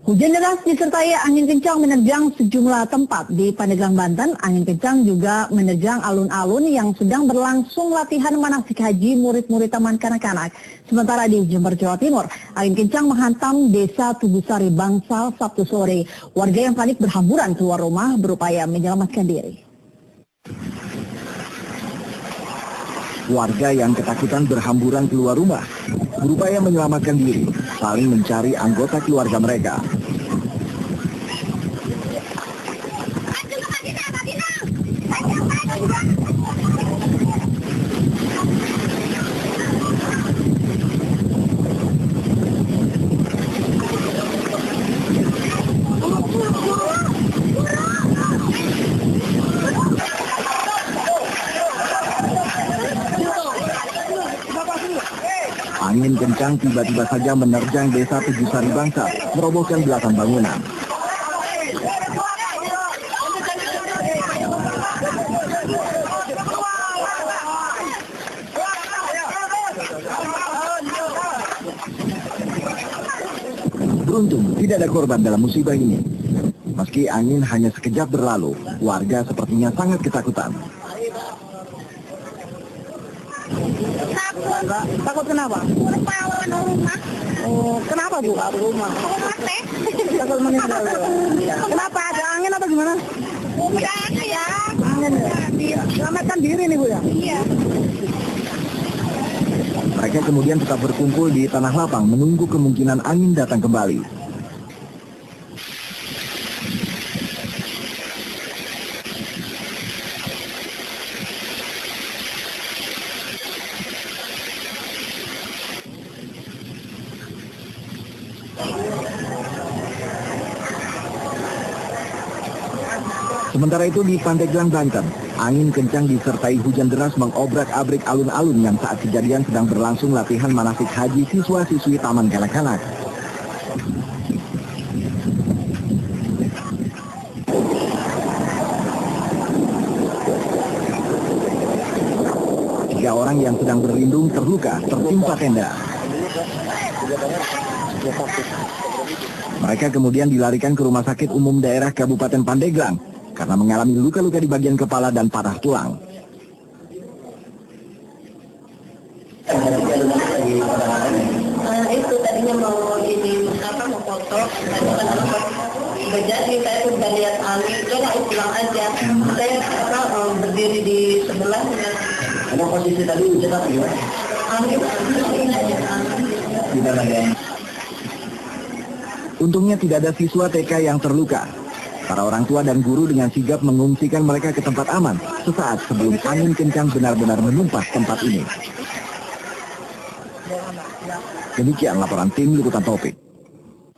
Hujan deras disertai angin kencang menerjang sejumlah tempat di Pandeglang, Banten. Angin kencang juga menerjang alun-alun yang sedang berlangsung latihan manasik haji murid-murid taman kanak-kanak. Sementara di Jember, Jawa Timur, angin kencang menghantam desa Tubusari Bangsal Sabtu sore. Warga yang panik berhamburan keluar rumah berupaya menyelamatkan diri. Warga yang ketakutan berhamburan keluar rumah, berupaya menyelamatkan diri, saling mencari anggota keluarga mereka. Angin kencang tiba-tiba saja menerjang desa Tubusari Bangsal, merobohkan belasan bangunan. Beruntung tidak ada korban dalam musibah ini. Meski angin hanya sekejap berlalu, warga sepertinya sangat ketakutan. Takut kenapa? Rumah. Oh, kenapa Bu? Rumah. Takut meninggal. Kenapa? Ada angin atau gimana? Udah ya. Angin ya? Selamatkan diri nih Bu ya? Iya. Mereka kemudian tetap berkumpul di tanah lapang menunggu kemungkinan angin datang kembali. Sementara itu di Pandeglang, Banten, angin kencang disertai hujan deras mengobrak-abrik alun-alun yang saat kejadian sedang berlangsung latihan manasik haji siswa-siswi taman kanak-kanak. Tiga orang yang sedang berlindung terluka tertimpa tenda. Mereka kemudian dilarikan ke Rumah Sakit Umum Daerah Kabupaten Pandeglang karena mengalami luka-luka di bagian kepala dan patah tulang. Itu tadinya mau mau foto, udah jadi saya pun udah lihat angin, coba pulang aja. Saya berdiri di sebelahnya. Ada posisi tadi hujan apa gimana? Angin aja. Tidak ada. Untungnya tidak ada siswa TK yang terluka. Para orang tua dan guru dengan sigap mengungsikan mereka ke tempat aman sesaat sebelum angin kencang benar-benar menumpas tempat ini. Demikian laporan tim Liputan Topik.